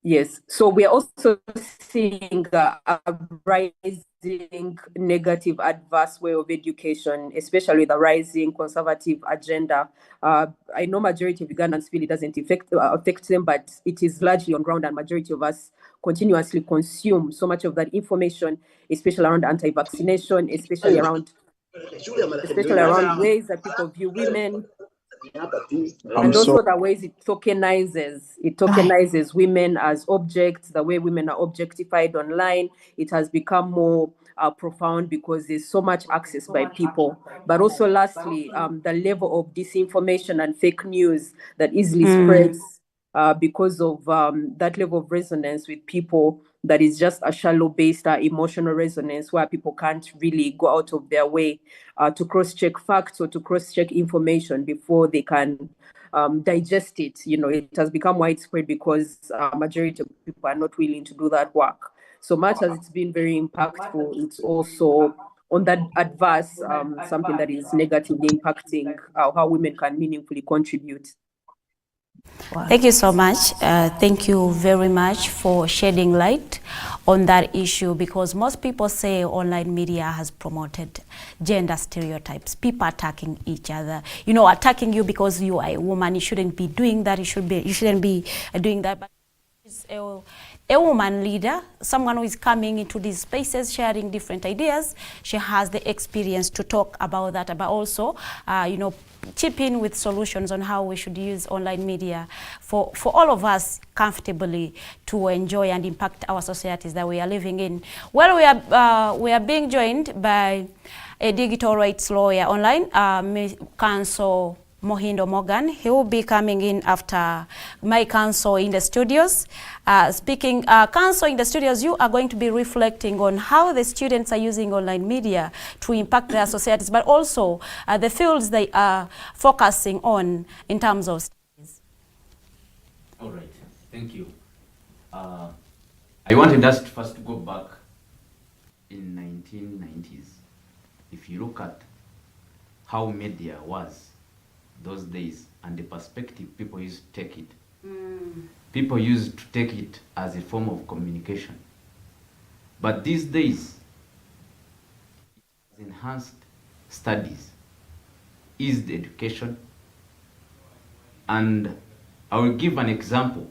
Speaker 6: Yes, so we are also seeing a rising negative adverse way of education, especially the rising conservative agenda. I know majority of Ugandans feel it doesn't affect them, but it is largely on ground, and majority of us continuously consume so much of that information, especially around anti-vaccination, especially around ways that people view women, and also the ways it tokenizes women as objects, the way women are objectified online. It has become more profound because there's so much access by people. But also lastly, the level of disinformation and fake news that easily spreads because of that level of resonance with people, that is just a shallow based emotional resonance where people can't really go out of their way to cross-check facts or to cross-check information before they can digest it. It has become widespread because majority of people are not willing to do that work. So much as it's been very impactful, it's also on that adverse, something that is negatively impacting how women can meaningfully contribute.
Speaker 1: Thank you so much. Thank you very much for shedding light on that issue, because most people say online media has promoted gender stereotypes, people attacking each other, attacking you because you are a woman, you shouldn't be doing that, you shouldn't be doing that. But a woman leader, someone who is coming into these spaces, sharing different ideas. She has the experience to talk about that, but also, chip in with solutions on how we should use online media for all of us comfortably to enjoy and impact our societies that we are living in. Well, we are being joined by a digital rights lawyer online, Counsel Mohindo Morgan. He will be coming in after my counsel in the studios. Speaking counsel in the studios, you are going to be reflecting on how the students are using online media to impact their societies, but also the fields they are focusing on in terms of studies.
Speaker 4: All right, thank you. I wanted us to first go back in 1990s. If you look at how media was those days and the perspective people used to take it. People used to take it as a form of communication. But these days, it has enhanced studies, eased education, and I will give an example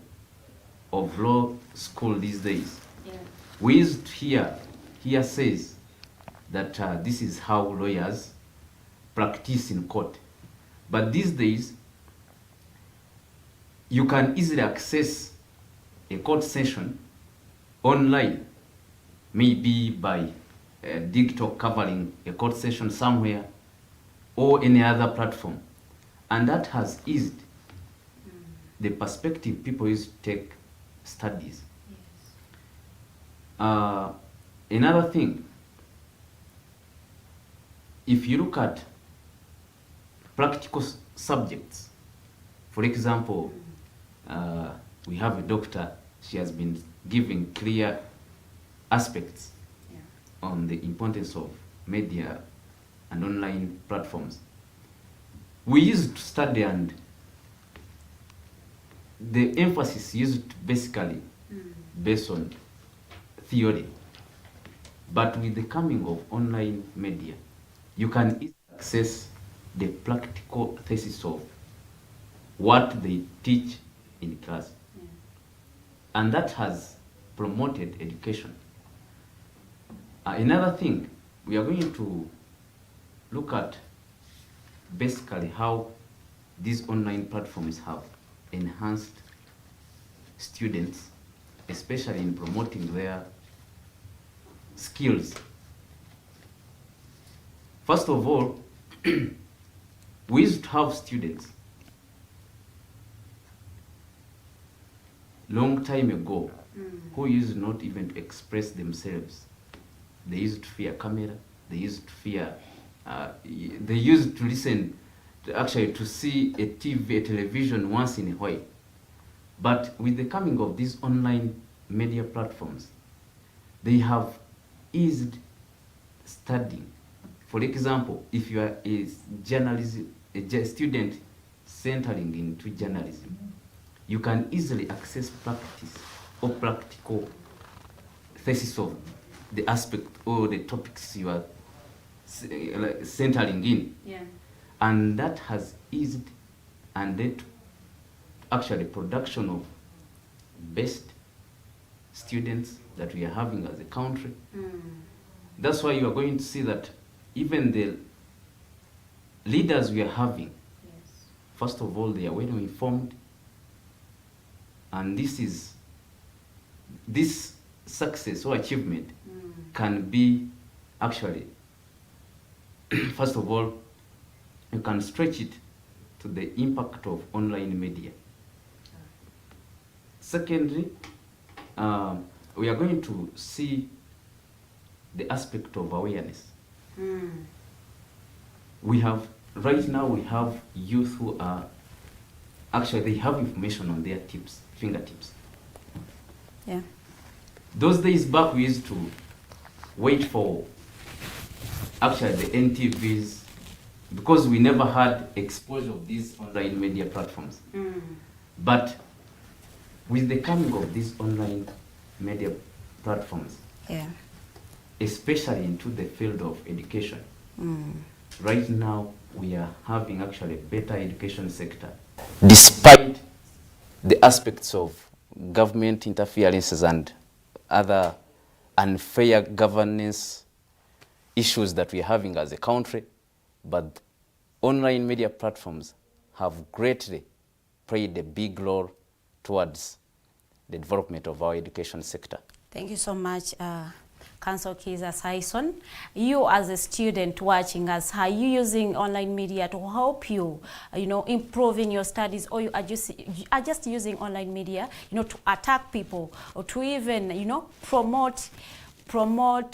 Speaker 4: of law school these days. Yeah. We used to hear says that this is how lawyers practice in court. But these days, you can easily access a court session online, maybe by Digitalk covering a court session somewhere or any other platform. And that has eased the perspective people used to take studies. Yes. Another thing, if you look at practical subjects, for example, we have a doctor, she has been giving clear aspects on the importance of media and online platforms. We used to study, and the emphasis used to basically based on theory. But with the coming of online media, you can easily access the practical thesis of what they teach in class. Yeah. And that has promoted education. Another thing, we are going to look at basically how these online platforms have enhanced students, especially in promoting their skills. First of all, we used to have students long time ago who used not even to express themselves They used to fear camera. They used to fear. They used to listen, actually to see a TV, a television once in a while. But with the coming of these online media platforms, they have eased studying. For example, if you are a journalism, a student centering into journalism, you can easily access practice or practical thesis of the aspect or the topics you are centering in.
Speaker 1: Yeah.
Speaker 4: And that has eased and led to actually production of best students that we are having as a country. That's why you are going to see that even the leaders we are having, first of all, they are well informed, and this success or achievement can be actually, first of all, you can stretch it to the impact of online media. Secondly, we are going to see the aspect of awareness. We have, right now we have youth who are, actually they have information on their fingertips.
Speaker 1: Yeah.
Speaker 4: Those days back we used to wait for actually the NTVs, because we never had exposure of these online media platforms. But with the coming of these online media platforms,
Speaker 1: Yeah.
Speaker 4: especially into the field of education, right now we are having actually a better education sector, despite the aspects of government interferences and other unfair governance issues that we're having as a country. But online media platforms have greatly played a big role towards the development of our education sector.
Speaker 1: Thank you so much, Council Kiza Saison. You as a student watching us, are you using online media to help you, improving your studies, or you are just using online media, to attack people or to even, promote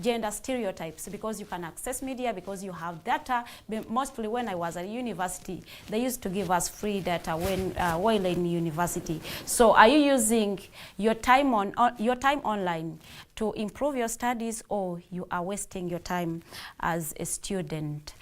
Speaker 1: gender stereotypes, because you can access media, because you have data. Mostly when I was at university, they used to give us free data while in university. So are you using your time online to improve your studies, or you are wasting your time as a student?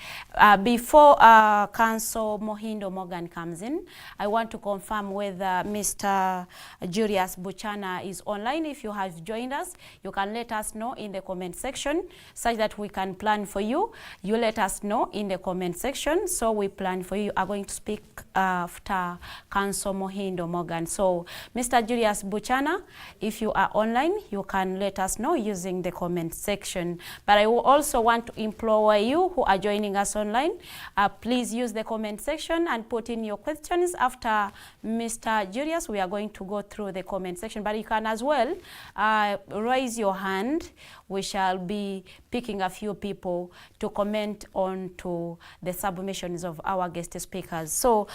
Speaker 1: Before Council Mohindo Morgan comes in, I want to confirm whether Mr. Julius Buchana is online. If you have joined us, you can let us know in the comment section, such that we can plan for you. You let us know in the comment section, so we plan for you. You are going to speak after Council Mohindo Morgan. So, Mr. Julius Buchana, if you are online, you can let us know using the comment section. But I will also want to implore you who are joining us online, please use the comment section and put in your questions. After Mr. Julius, we are going to go through the comment section, but you can as well raise your hand. We shall be picking a few people to comment on to the submissions of our guest speakers. So,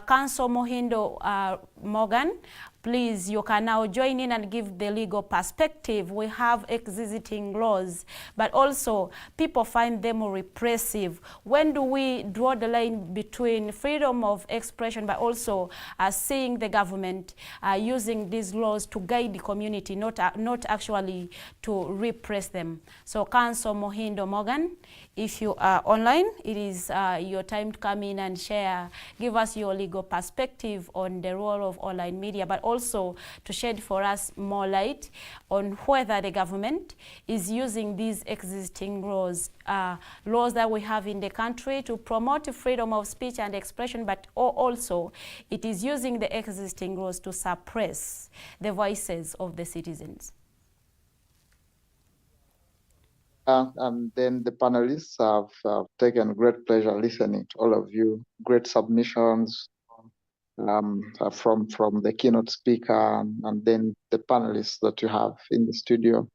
Speaker 1: Council Mohindo Morgan, please, you can now join in and give the legal perspective. We have existing laws, but also people find them repressive. When do we draw the line between freedom of expression, but also seeing the government using these laws to guide the community, not actually to repress them? So, Council Mohindo Morgan, if you are online, it is your time to come in and share, give us your legal perspective on the role of online media, but also to shed for us more light on whether the government is using these existing laws that we have in the country to promote freedom of speech and expression, but also it is using the existing laws to suppress the voices of the citizens.
Speaker 7: And then the panelists have taken great pleasure listening to all of you. Great submissions from the keynote speaker and then the panelists that you have in the studio.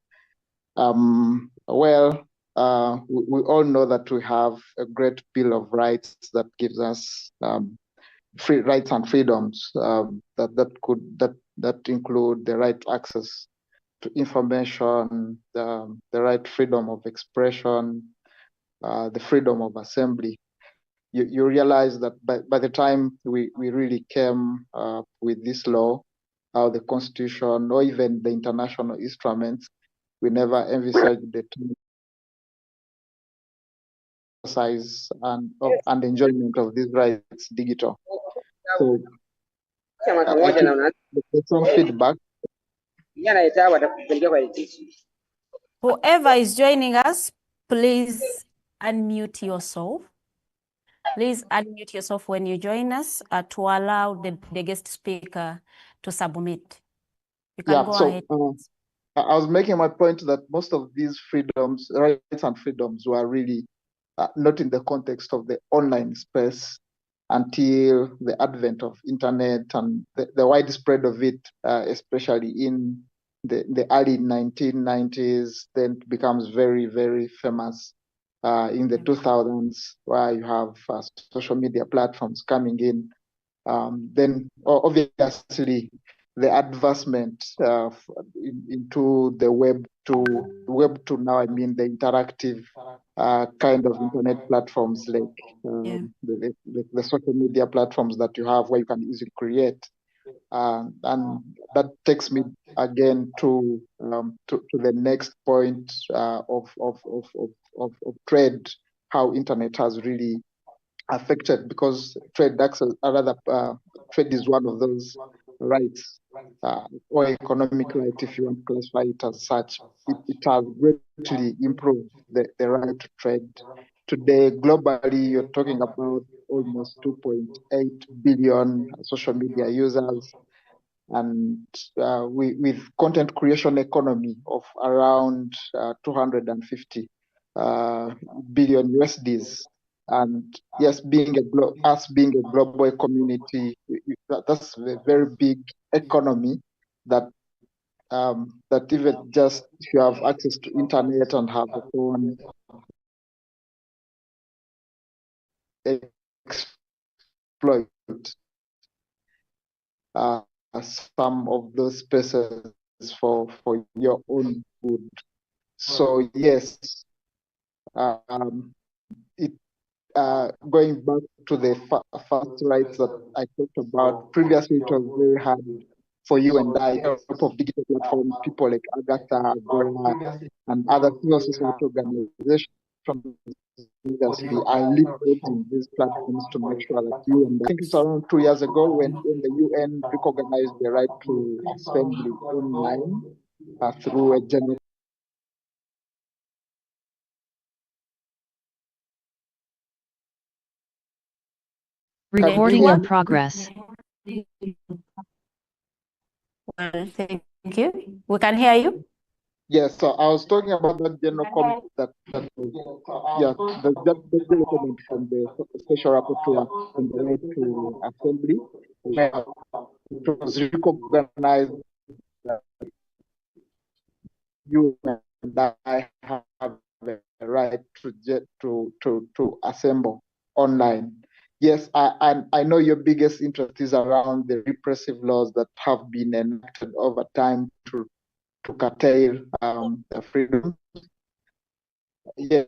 Speaker 7: We all know that we have a great Bill of Rights that gives us free rights and freedoms that include the right to access to information, the right freedom of expression, the freedom of assembly. You realize that by the time we really came with this law, the Constitution, or even the international instruments, we never envisaged the exercise and enjoyment of these rights digital. So I think there's some feedback.
Speaker 1: Whoever is joining us, please unmute yourself. Please unmute yourself when you join us to allow the guest speaker to submit. You can go ahead.
Speaker 7: I was making my point that most of these freedoms, rights and freedoms, were really not in the context of the online space until the advent of internet and the widespread of it, especially in the early 1990s. Then it becomes very, very famous in the 2000s, where you have social media platforms coming in. Then obviously the advancement into the web to now, I mean the interactive kind of internet platforms like the social media platforms that you have, where you can easily create. And that takes me again to the next point of trade, how internet has really affected, because trade is one of those rights or economic right, if you want to classify it as such. It has greatly improved the right to trade. Today, globally, you're talking about almost 2.8 billion social media users, and with content creation economy of around 250 billion USDs. And yes, being a global community, that's a very big economy that that even just if you have access to internet and have a phone, exploit some of those spaces for your own good. So yes, it going back to the first rights that I talked about previously, it was very hard for you and I, type of digital platforms, people like Agatha, Agora, and other civil society organizations. Obviously, I live in these platforms to make sure that you and I think it's around 2 years ago when the UN recognized the right to assembly online through a general.
Speaker 8: Recording in progress.
Speaker 1: Well, thank you. We can hear you.
Speaker 7: Yes, so I was talking about that general comment the general comment from the special rapporteur on the right to assembly, where it was recognized that you and I have a right to assemble online. Yes, I know your biggest interest is around the repressive laws that have been enacted over time to curtail the freedom. Yes,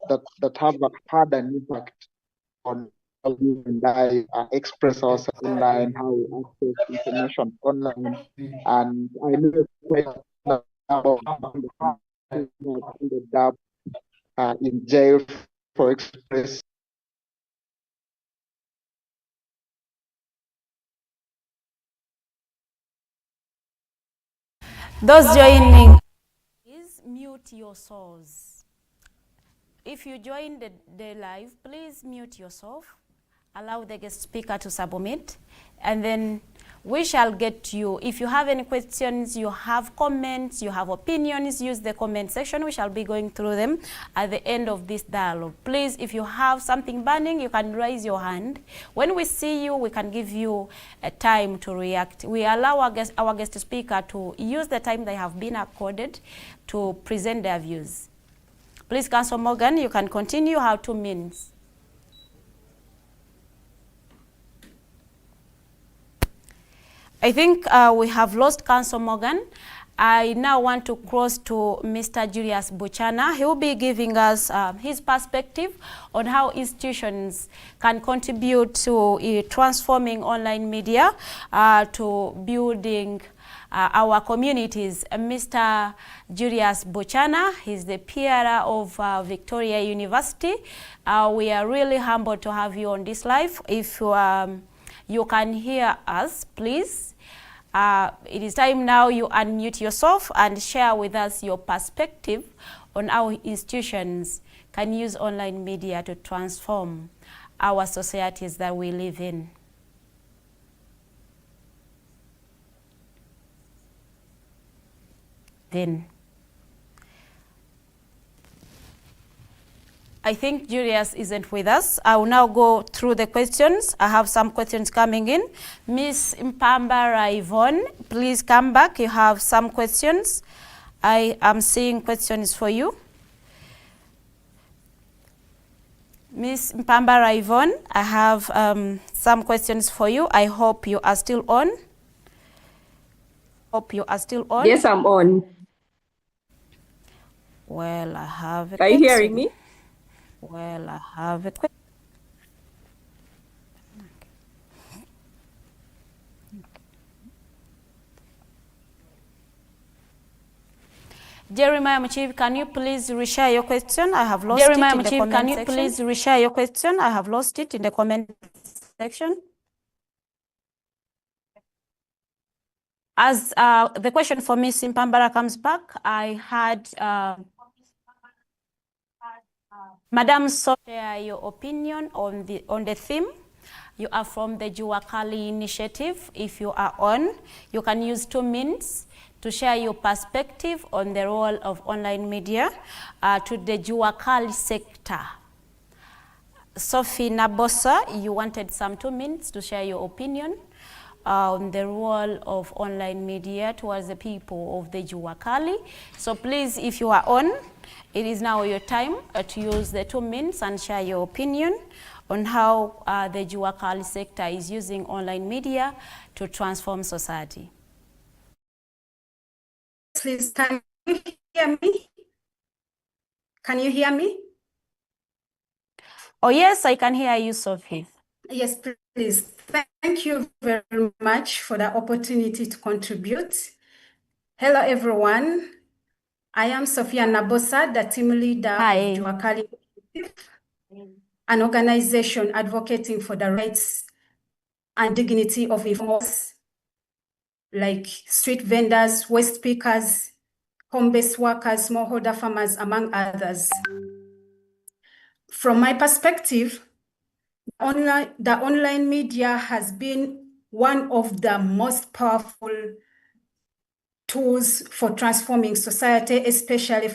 Speaker 7: that have had an impact on how you and I express ourselves online, how we access information online, and I know quite a number of ended up in jail for express.
Speaker 1: Those joining, please mute your source. If you join the live, please mute yourself. Allow the guest speaker to submit, and then we shall get to you. If you have any questions, you have comments, you have opinions, use the comment section. We shall be going through them at the end of this dialogue. Please, if you have something burning, you can raise your hand. When we see you, we can give you a time to react. We allow our guest speaker to use the time they have been accorded to present their views. Please, Councillor Morgan, you can continue. You have 2 minutes. I think we have lost Council Morgan. I now want to cross to Mr. Julius Buchana. He will be giving us his perspective on how institutions can contribute to transforming online media, to building our communities. Mr. Julius Buchana, he's the PRR of Victoria University. We are really humbled to have you on this live. If you can hear us, please. It is time now you unmute yourself and share with us your perspective on how institutions can use online media to transform our societies that we live in. Then I think Julius isn't with us. I will now go through the questions. I have some questions coming in. Miss Mpambara Yvonne, please come back. You have some questions. I am seeing questions for you. Miss Mpambara Yvonne, I have some questions for you. I hope you are still on. Hope you are still on.
Speaker 6: Yes, I'm on.
Speaker 1: Well, I have a
Speaker 6: Are you hearing me?
Speaker 1: Well, I have a question. Jeremiah Muchiv, can you please reshare your question? I have lost
Speaker 8: Jeremiah
Speaker 1: it in the
Speaker 8: Muchiv,
Speaker 1: comment
Speaker 8: can you
Speaker 1: section.
Speaker 8: please
Speaker 1: Reshare your question? I have lost it in the comment section. As the question for Ms. Mpambara comes back, I had Madam, so share your opinion on the theme. You are from the Juakali initiative. If you are on, you can use 2 minutes to share your perspective on the role of online media to the Juakali sector. Sophie Nabosa, you wanted some 2 minutes to share your opinion on the role of online media towards the people of the Juakali. So please, if you are on, it is now your time to use the 2 minutes and share your opinion on how the Juakali sector is using online media to transform society.
Speaker 8: Please, can you hear me? Can you hear me?
Speaker 1: Oh yes, I can hear you, Sophie.
Speaker 8: Yes, please. Thank you very much for the opportunity to contribute. Hello, everyone. I am Sophia Nabosa, the team leader
Speaker 1: Hi.
Speaker 8: of Juakali, an organization advocating for the rights and dignity of informers like street vendors, waste pickers, home-based workers, smallholder farmers, among others. From my perspective, the online media has been one of the most powerful tools for transforming society, especially